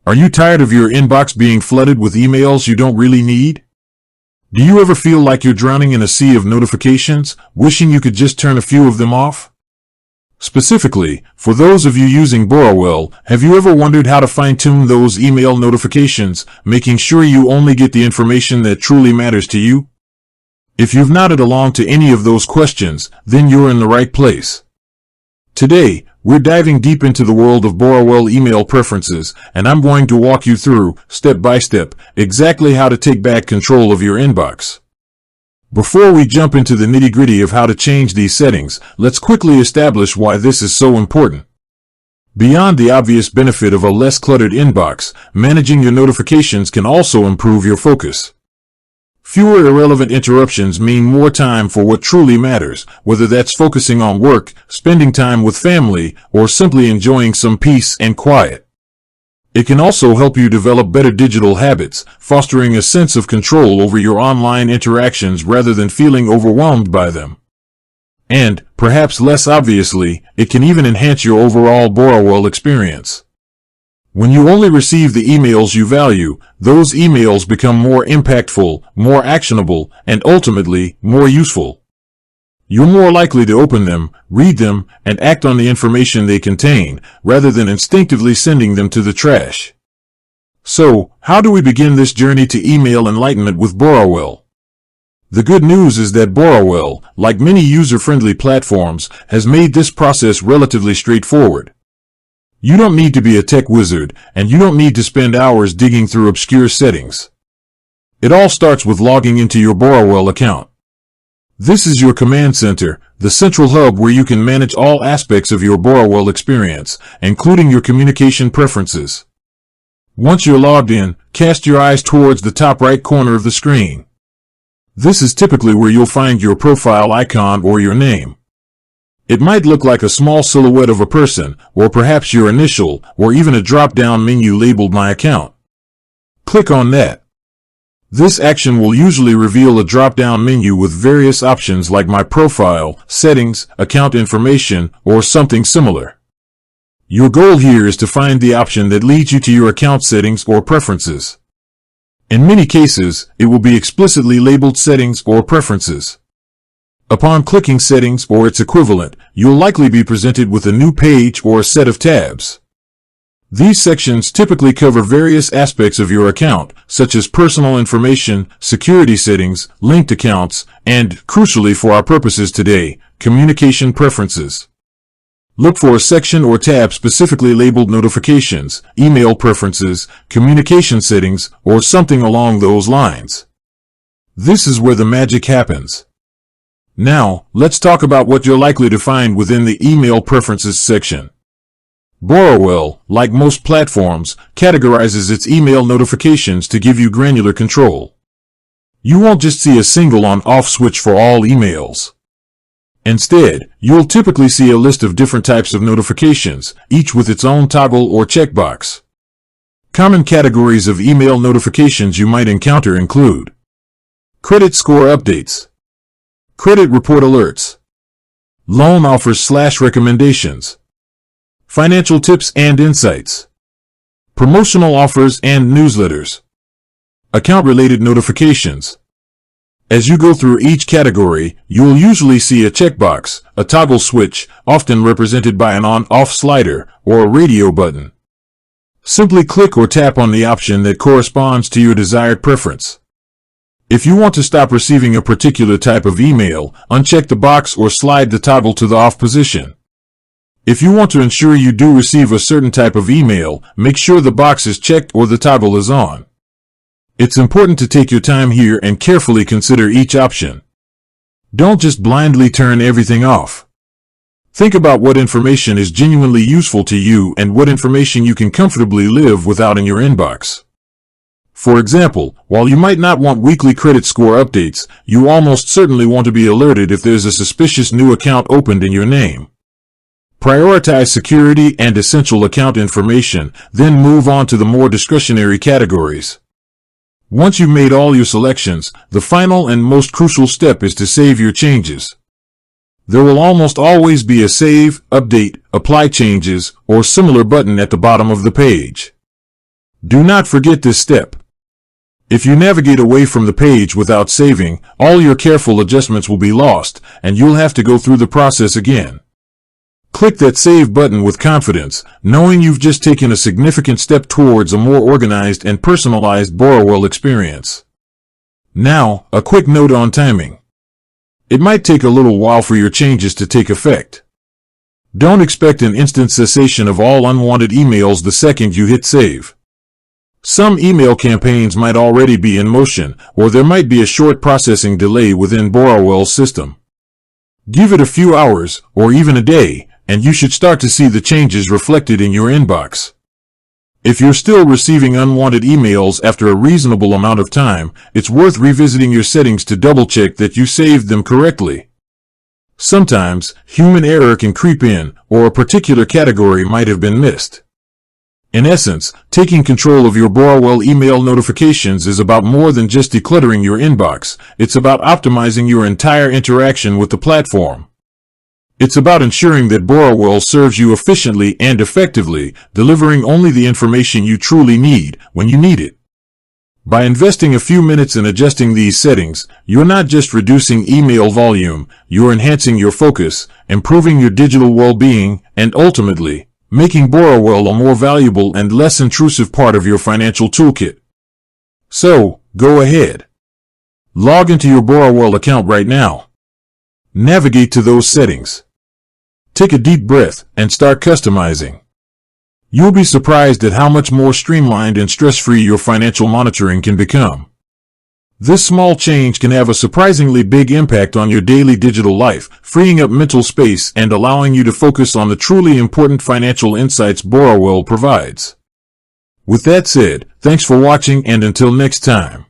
Are you tired of your inbox being flooded with emails you don't really need? Do you ever feel like you're drowning in a sea of notifications, wishing you could just turn a few of them off? Specifically, for those of you using Borrowell, have you ever wondered how to fine-tune those email notifications, making sure you only get the information that truly matters to you? If you've nodded along to any of those questions, then you're in the right place. Today, we're diving deep into the world of Borrowell email preferences, and I'm going to walk you through, step by step, exactly how to take back control of your inbox. Before we jump into the nitty-gritty of how to change these settings, let's quickly establish why this is so important. Beyond the obvious benefit of a less cluttered inbox, managing your notifications can also improve your focus. Fewer irrelevant interruptions mean more time for what truly matters, whether that's focusing on work, spending time with family, or simply enjoying some peace and quiet. It can also help you develop better digital habits, fostering a sense of control over your online interactions rather than feeling overwhelmed by them. And, perhaps less obviously, it can even enhance your overall Borrowell experience. When you only receive the emails you value, those emails become more impactful, more actionable, and ultimately, more useful. You're more likely to open them, read them, and act on the information they contain, rather than instinctively sending them to the trash. So, how do we begin this journey to email enlightenment with Borrowell? The good news is that Borrowell, like many user-friendly platforms, has made this process relatively straightforward. You don't need to be a tech wizard, and you don't need to spend hours digging through obscure settings. It all starts with logging into your Borrowell account. This is your command center, the central hub where you can manage all aspects of your Borrowell experience, including your communication preferences. Once you're logged in, cast your eyes towards the top right corner of the screen. This is typically where you'll find your profile icon or your name. It might look like a small silhouette of a person, or perhaps your initial, or even a drop-down menu labeled My Account. Click on that. This action will usually reveal a drop-down menu with various options like My Profile, Settings, Account Information, or something similar. Your goal here is to find the option that leads you to your account settings or preferences. In many cases, it will be explicitly labeled Settings or Preferences. Upon clicking Settings or its equivalent, you'll likely be presented with a new page or a set of tabs. These sections typically cover various aspects of your account, such as personal information, security settings, linked accounts, and, crucially for our purposes today, communication preferences. Look for a section or tab specifically labeled Notifications, Email Preferences, Communication Settings, or something along those lines. This is where the magic happens. Now, let's talk about what you're likely to find within the Email Preferences section. Borrowell, like most platforms, categorizes its email notifications to give you granular control. You won't just see a single on-off switch for all emails. Instead, you'll typically see a list of different types of notifications, each with its own toggle or checkbox. Common categories of email notifications you might encounter include credit score updates, credit report alerts, loan offers/recommendations, financial tips and insights, promotional offers and newsletters, account-related notifications. As you go through each category, you'll usually see a checkbox, a toggle switch, often represented by an on-off slider, or a radio button. Simply click or tap on the option that corresponds to your desired preference. If you want to stop receiving a particular type of email, uncheck the box or slide the toggle to the off position. If you want to ensure you do receive a certain type of email, make sure the box is checked or the toggle is on. It's important to take your time here and carefully consider each option. Don't just blindly turn everything off. Think about what information is genuinely useful to you and what information you can comfortably live without in your inbox. For example, while you might not want weekly credit score updates, you almost certainly want to be alerted if there's a suspicious new account opened in your name. Prioritize security and essential account information, then move on to the more discretionary categories. Once you've made all your selections, the final and most crucial step is to save your changes. There will almost always be a Save, Update, Apply Changes, or similar button at the bottom of the page. Do not forget this step. If you navigate away from the page without saving, all your careful adjustments will be lost, and you'll have to go through the process again. Click that Save button with confidence, knowing you've just taken a significant step towards a more organized and personalized Borrowell experience. Now, a quick note on timing. It might take a little while for your changes to take effect. Don't expect an instant cessation of all unwanted emails the second you hit save. Some email campaigns might already be in motion, or there might be a short processing delay within Borrowell's system. Give it a few hours, or even a day, and you should start to see the changes reflected in your inbox. If you're still receiving unwanted emails after a reasonable amount of time, it's worth revisiting your settings to double-check that you saved them correctly. Sometimes, human error can creep in, or a particular category might have been missed. In essence, taking control of your Borrowell email notifications is about more than just decluttering your inbox. It's about optimizing your entire interaction with the platform. It's about ensuring that Borrowell serves you efficiently and effectively, delivering only the information you truly need when you need it. By investing a few minutes in adjusting these settings, you're not just reducing email volume, you're enhancing your focus, improving your digital well-being, and ultimately, making Borrowell a more valuable and less intrusive part of your financial toolkit. So, go ahead. Log into your Borrowell account right now. Navigate to those settings. Take a deep breath and start customizing. You'll be surprised at how much more streamlined and stress-free your financial monitoring can become. This small change can have a surprisingly big impact on your daily digital life, freeing up mental space and allowing you to focus on the truly important financial insights Borrowell provides. With that said, thanks for watching, and until next time.